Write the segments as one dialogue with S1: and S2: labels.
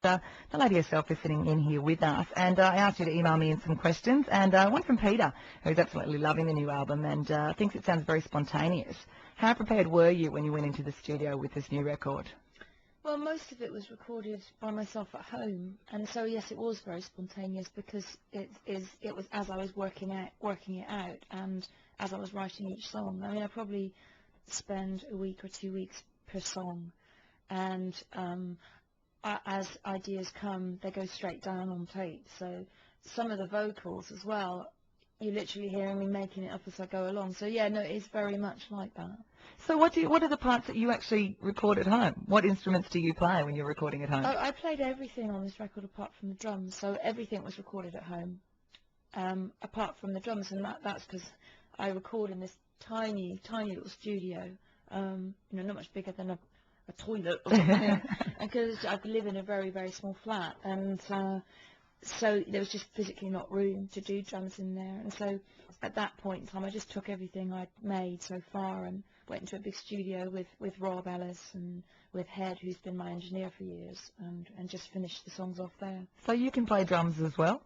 S1: The lady herself is sitting in here with us, and I asked you to email me in some questions, and one from Peter, who's absolutely loving the new album and thinks it sounds very spontaneous. How prepared were you when you went into the studio with this new record?
S2: Well, most of it was recorded by myself at home, and so yes, it was very spontaneous because it was as I was working it out, and as I was writing each song. I mean, I probably spend a week or 2 weeks per song, and as ideas come, they go straight down on tape. So some of the vocals as well, you're literally hearing me making it up as I go along. So yeah, no, it's very much like that.
S1: So what are the parts that you actually record at home? What instruments do you play when you're recording at home?
S2: I played everything on this record apart from the drums, so everything was recorded at home, apart from the drums, and that's because I record in this tiny little studio, not much bigger than a toilet or something, because I live in a very, very small flat, and so there was just physically not room to do drums in there. And so at that point in time, I just took everything I'd made so far and went into a big studio with Rob Ellis and with Head, who's been my engineer for years, and just finished the songs off there.
S1: So you can play drums as well?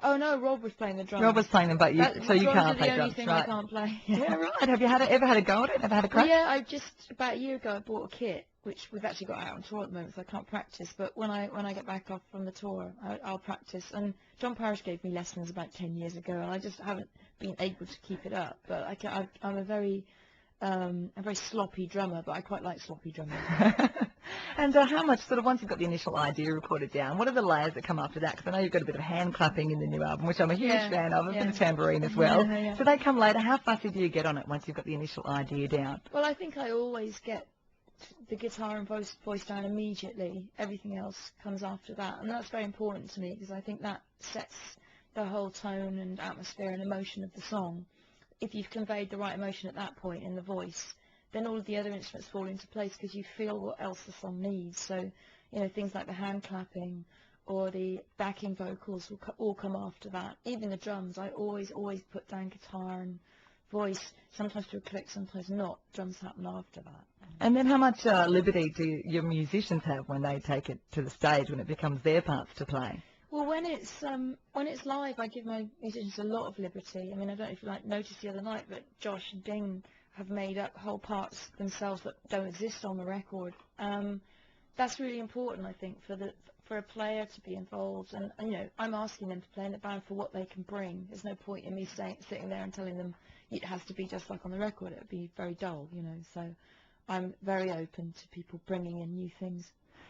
S2: Oh no, Rob was playing the drums.
S1: Rob was playing them, but you can't play drums, right?
S2: Drums are the only thing I can't play.
S1: Yeah, right. Have you ever had a go at it? Ever had a crack?
S2: Well, yeah, about a year ago I bought a kit, which we've actually got out on tour at the moment, so I can't practice. But when I get back off from the tour, I'll practice. And John Parrish gave me lessons about 10 years ago, and I just haven't been able to keep it up. But I'm a very sloppy drummer, but I quite like sloppy drumming.
S1: And how much, sort of, once you've got the initial idea recorded down, what are the layers that come after that? Because I know you've got a bit of hand clapping in the new album, which I'm a huge fan of, a bit of tambourine as well. So they come later. How fussy do you get on it once you've got the initial idea down?
S2: Well, I think I always get the guitar and voice down immediately. Everything else comes after that, and that's very important to me because I think that sets the whole tone and atmosphere and emotion of the song. If you've conveyed the right emotion at that point in the voice, then all of the other instruments fall into place because you feel what else the song needs. So, things like the hand clapping or the backing vocals will all come after that. Even the drums, I always put down guitar and voice, sometimes to a click, sometimes not. Drums happen after that.
S1: And then how much liberty do your musicians have when they take it to the stage, when it becomes their parts to play?
S2: Well, when it's live, I give my musicians a lot of liberty. I mean, I don't know if you noticed the other night, but Josh and Ding have made up whole parts themselves that don't exist on the record. That's really important, I think, for a player to be involved. And I'm asking them to play in the band for what they can bring. There's no point in me sitting there and telling them it has to be just like on the record. It would be very dull, So I'm very open to people bringing in new things.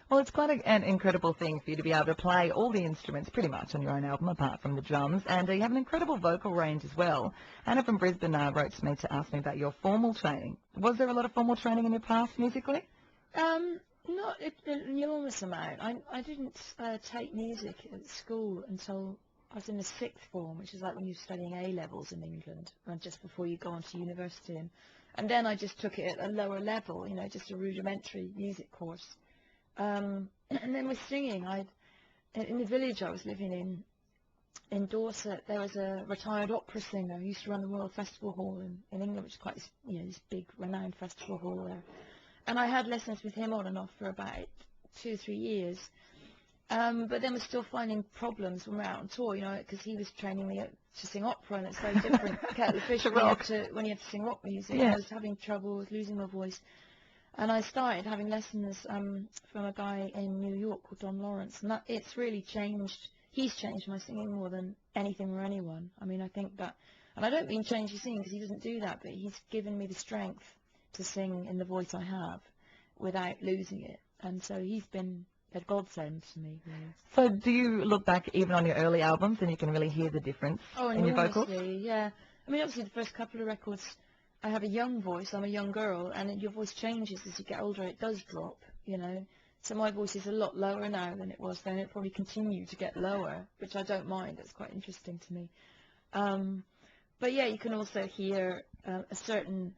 S1: Well, it's quite an incredible thing for you to be able to play all the instruments pretty much on your own album, apart from the drums, and you have an incredible vocal range as well. Anna from Brisbane wrote to me to ask me about your formal training. Was there a lot of formal training in your past musically?
S2: Not an enormous amount. I didn't take music at school until I was in the sixth form, which is like when you're studying A-levels in England, just before you go on to university. And then I just took it at a lower level, just a rudimentary music course. And then with singing, in the village I was living in Dorset, there was a retired opera singer who used to run the Royal Festival Hall in England, which is quite this big renowned festival hall there. And I had lessons with him on and off for about 2 or 3 years. But then we're still finding problems when we're out on tour, because he was training me to sing opera, and it's very different kettle of fish when you have to sing rock music. Yeah. I was having trouble with losing my voice. And I started having lessons from a guy in New York called Don Lawrence, and it's really changed. He's changed my singing more than anything or anyone. I mean, I think that, and I don't mean change his singing because he doesn't do that, but he's given me the strength to sing in the voice I have without losing it. And so he's been a godsend to me, really.
S1: So do you look back even on your early albums and you can really hear the difference in your vocals?
S2: Yeah. I mean, obviously the first couple of records, I have a young voice, I'm a young girl, and your voice changes as you get older. It does drop, So my voice is a lot lower now than it was then. It probably continue to get lower, which I don't mind. It's quite interesting to me. But yeah, you can also hear a certain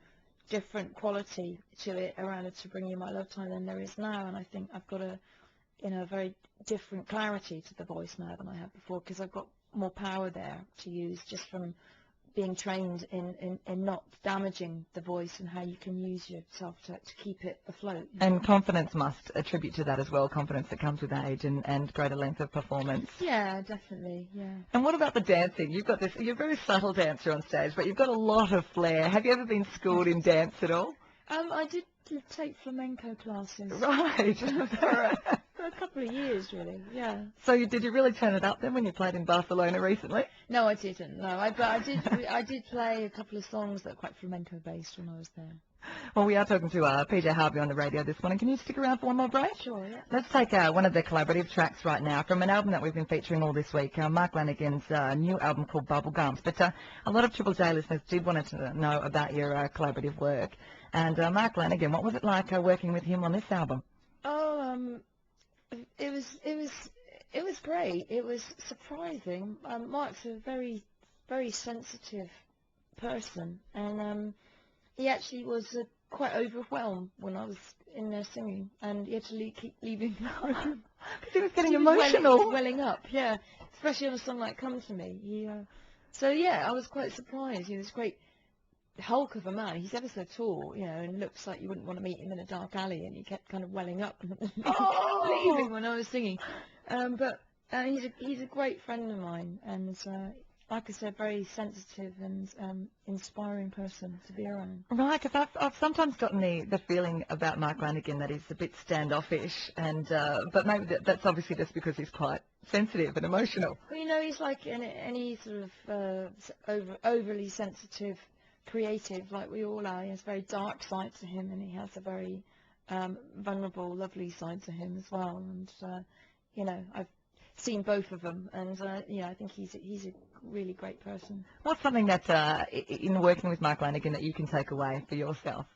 S2: different quality to it around it To Bring You My Love Time than there is now, and I think I've got a very different clarity to the voice now than I had before because I've got more power there to use just from being trained in not damaging the voice and how you can use yourself to keep it afloat.
S1: And confidence must attribute to that as well, confidence that comes with age and greater length of performance.
S2: Yeah, definitely, yeah.
S1: And what about the dancing? You've got this, you're a very subtle dancer on stage, but you've got a lot of flair. Have you ever been schooled in dance at all?
S2: I did take flamenco classes.
S1: Right.
S2: For a couple of years, really, yeah.
S1: So did you really turn it up then when you played in Barcelona recently?
S2: No, I didn't, no. But I did play a couple of songs that are quite flamenco based when I was there.
S1: Well, we are talking to PJ Harvey on the radio this morning. Can you stick around for one more break?
S2: Sure, yeah.
S1: Let's take one of the collaborative tracks right now from an album that we've been featuring all this week, Mark Lanigan's new album called Bubblegums. But a lot of Triple J listeners did want to know about your collaborative work. And Mark Lanigan, what was it like working with him on this album?
S2: Oh, it was great. It was surprising. Mark's a very, very sensitive person, and he actually was quite overwhelmed when I was in there singing, and he had to keep leaving the room
S1: because he was getting emotional,
S2: welling up. Yeah, especially on a song like "Come to Me." So yeah, I was quite surprised. He was a great hulk of a man. He's ever so tall, and looks like you wouldn't want to meet him in a dark alley, and he kept kind of welling up and leaving when I was singing. But he's a great friend of mine, and like I said, very sensitive and inspiring person to be around.
S1: Right, because I've sometimes gotten the feeling about Mark Lanigan that he's a bit standoffish, and but maybe that's obviously just because he's quite sensitive and emotional.
S2: Well, he's like any sort of overly sensitive creative, like we all are. He has a very dark side to him, and he has a very vulnerable, lovely side to him as well. And I've seen both of them, and I think he's a really great person.
S1: What's something that in working with Mark Lanigan that you can take away for yourself?